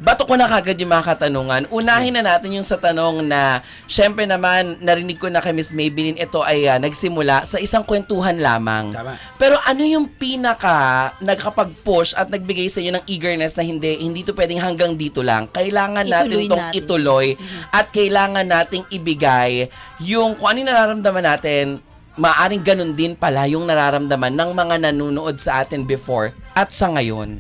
bato ko na kagad yung mga katanungan. Unahin na natin yung sa tanong na, syempre naman, narinig ko na kay Miss Maybelline, ito ay nagsimula sa isang kwentuhan lamang. Tama. Pero ano yung pinaka nagkapag-push at nagbigay sa inyo ng eagerness na hindi to pwedeng hanggang dito lang. Kailangan natin itong ituloy at kailangan nating ibigay yung kung ano yung nararamdaman natin, maaring ganun din pala yung nararamdaman ng mga nanonood sa atin before at sa ngayon.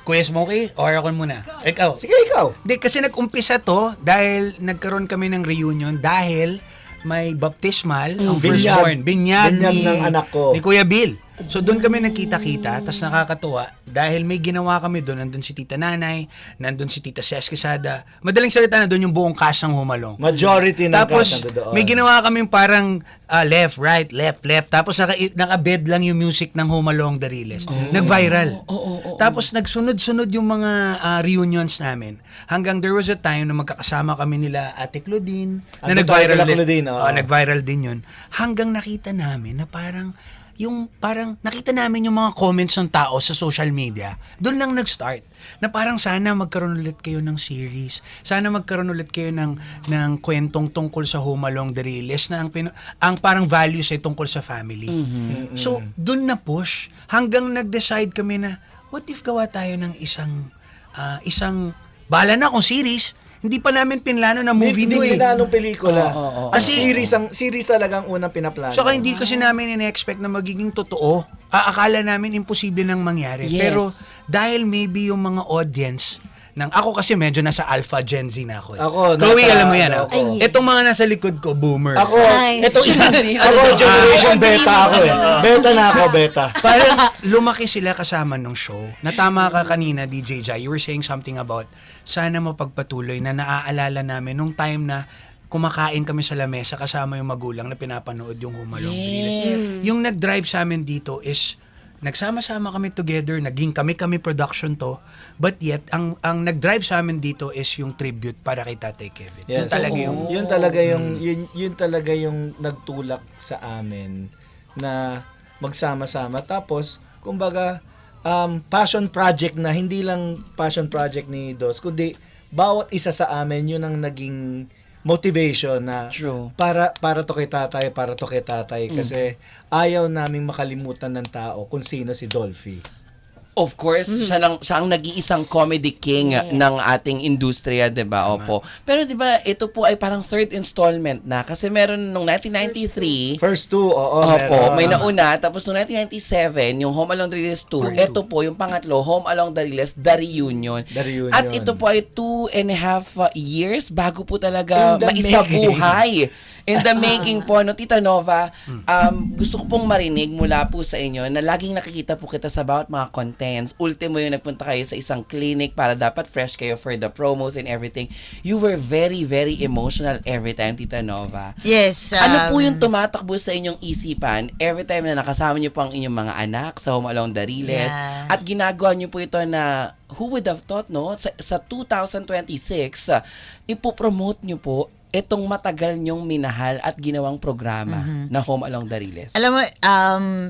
Kuya Smokey, or ako muna? Ikaw. Sige, ikaw. Hindi, kasi nag-umpisa to dahil nagkaroon kami ng reunion dahil may baptismal ang firstborn. Binyag ng anak ko. Ni Kuya Bill. So doon kami nagkita-kita, tapos nakakatuwa dahil may ginawa kami doon. Nandun si Tita Nanay, nandun si Tita Ses Quesada. Madaling salita na doon yung buong cast ng Humalong. Majority ng Tapos cast nandoon. may ginawa kaming parang left, right, left, left. Tapos nakabed lang yung music ng Humalong Dariles. Nag-viral. Tapos nagsunod-sunod yung mga reunions namin. Hanggang there was a time na magkakasama kami nila Ate Claudine na nag-viral din. Nag-viral din yun. Hanggang nakita namin na parang nakita namin yung mga comments ng tao sa social media, doon lang nag-start. Na parang sana magkaroon ulit kayo ng series. Sana magkaroon ulit kayo ng kwentong tungkol sa Humalong Dariles na ang parang values ay tungkol sa family. Mm-hmm. So, doon na push hanggang nag-decide kami na what if gawa tayo ng isang bahala na kung series. Hindi pa namin pinlano na movie Hindi pinanong pelikula. Kasi series talagang unang pinaplano. Saka hindi kasi namin ina-expect na magiging totoo. Akala namin imposible nang mangyari. Yes. Pero dahil maybe yung mga audience ako kasi medyo nasa alpha Gen Z na ako. Chloe, alam mo yan. Itong mga nasa likod ko, boomer. Itong generation beta ako eh. Beta na ako, beta. Parang lumaki sila kasama nung show. Natama ka kanina, DJ Jai. You were saying something about sana mapagpatuloy na naaalala namin nung time na kumakain kami sa lamesa kasama yung magulang na pinapanood yung Humalong Dariles. Yung nag-drive sa amin dito is nagsama-sama kami together, naging kami production to, but yet, ang nag-drive sa amin dito is yung tribute para kay Tatay Kevin. Yes. Yun talaga yung nagtulak sa amin na magsama-sama. Tapos, kumbaga, passion project na, hindi lang passion project ni Dos, kundi bawat isa sa amin, yun ang naging motivation na para to kay tatay kasi ayaw naming makalimutan ng tao kung sino si Dolphy. Of course, siya ang nag-iisang comedy king ng ating industriya, 'di ba? Opo. Pero 'di ba, ito po ay parang third installment na kasi meron nung 1993. First two, Opo, may nauna, tapos nung 1997, yung Home Along Dariles 2. Ito po yung pangatlo, Home Along Dariles The Reunion. At ito po ay 2.5 years bago po talaga maisabuhay. In the making po, no, Tita Nova, gusto ko pong marinig mula po sa inyo na laging nakikita po kita sa bawat mga contents. Ultimo yung nagpunta kayo sa isang clinic para dapat fresh kayo for the promos and everything. You were very, very emotional every time, Tita Nova. Yes. Ano po yung tumatakbo sa inyong isipan every time na nakasama niyo po ang inyong mga anak sa Home Along Dariles? Yeah. At ginagawa niyo po ito na, who would have thought, no? Sa 2026, ipopromote niyo po itong matagal niyong minahal at ginawang programa na Home Along Dariles. Alam mo,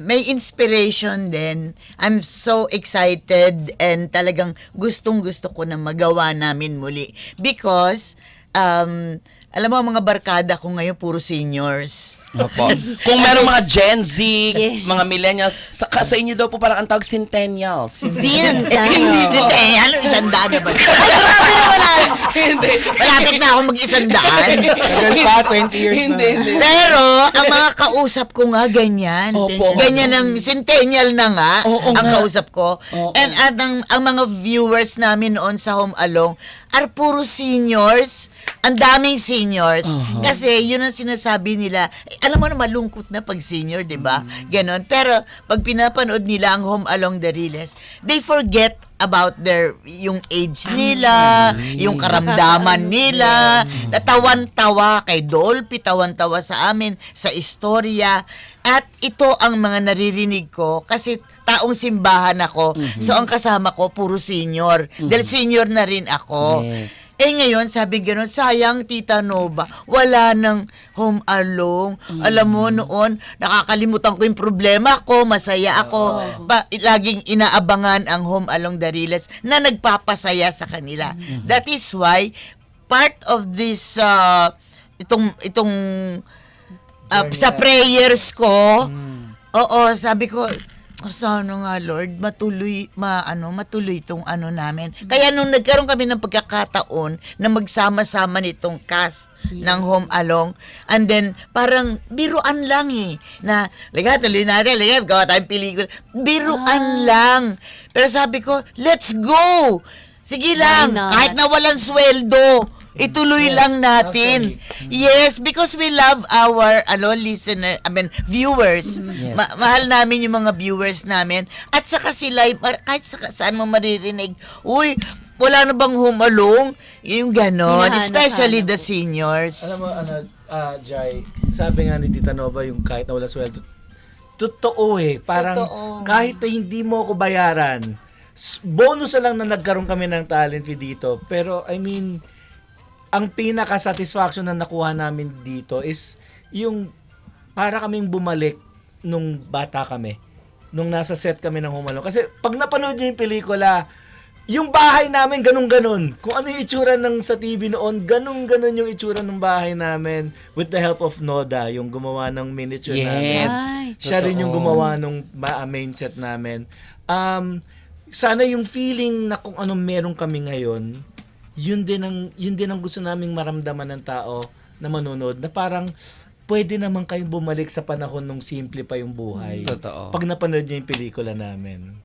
may inspiration din. I'm so excited and talagang gustong-gusto ko na magawa namin muli. Because, alam mo, ang mga barkada ko ngayon, puro seniors. Opo. Kung merong mga Gen Z, mga millennials, sa inyo daw po parang ang tawag centennials. Centennial, isandaan na ba? Ay, grabe naman. Hindi. Malapit na ako mag-isandaan. Tagal pa, 20 years Hindi. Pero, ang mga kausap ko nga, ganyan. Opo. Ganyan ang centennial na nga, Oo ang nga. kausap ko. Oo. And ang mga viewers namin noon sa Home Along are puro seniors. Ang daming seniors. Kasi yun ang sinasabi nila. Alam mo na malungkot na pag senior, di ba? Ganon. Pero pag pinapanood nila ang Home Along Dariles, they forget about yung age nila, yung karamdaman nila. Natawan-tawa kay Dolphy, tawan-tawa sa amin, sa istorya. At ito ang mga naririnig ko kasi taong simbahan ako. So ang kasama ko puro senior. Dahil senior na rin ako. Yes. Ngayon, sabi gano'n, sayang, Tita Nova, wala nang Home Alone. Alam mo, noon, nakakalimutan ko yung problema ko, masaya ako. Laging inaabangan ang Home Alone Dariles na nagpapasaya sa kanila. That is why, part of this, itong sa prayers ko, sabi ko, sana nga Lord, matuloy itong namin. Kaya nung nagkaroon kami ng pagkakataon na magsama-sama nitong cast ng Home Alone, and then parang biruan lang na, tuloy natin, gawa tayong pelikula. Biruan lang. Pero sabi ko, let's go! Sige lang, kahit na walang sweldo, ituloy lang natin. Yes, because we love our viewers. Yes. Mahal namin yung mga viewers namin. At saka sila, kahit saan mo maririnig, uy, wala na bang Home Alone? Yung ganon. Especially the seniors. Alam mo, Jai, sabi nga ni Tita Nova, yung kahit na wala sweldo, totoo parang kahit na hindi mo ako bayaran, bonus na lang na nagkaroon kami ng talent fee dito. Pero, I mean, ang pinaka-satisfaction na nakuha namin dito is yung para kaming bumalik nung bata kami. Nung nasa set kami ng Home Alone. Kasi pag napanood nyo yung pelikula, yung bahay namin ganun-ganun. Kung ano yung itsura ng sa TV noon, ganun-ganun yung itsura ng bahay namin with the help of Noda, yung gumawa ng miniature namin. Siya rin yung gumawa ng main set namin. Sana yung feeling na kung anong meron kami ngayon, yun din ang gusto naming maramdaman ng tao na manonood, na parang pwede naman kayong bumalik sa panahon nung simple pa yung buhay. Totoo. Pag napanood niyo yung pelikula namin.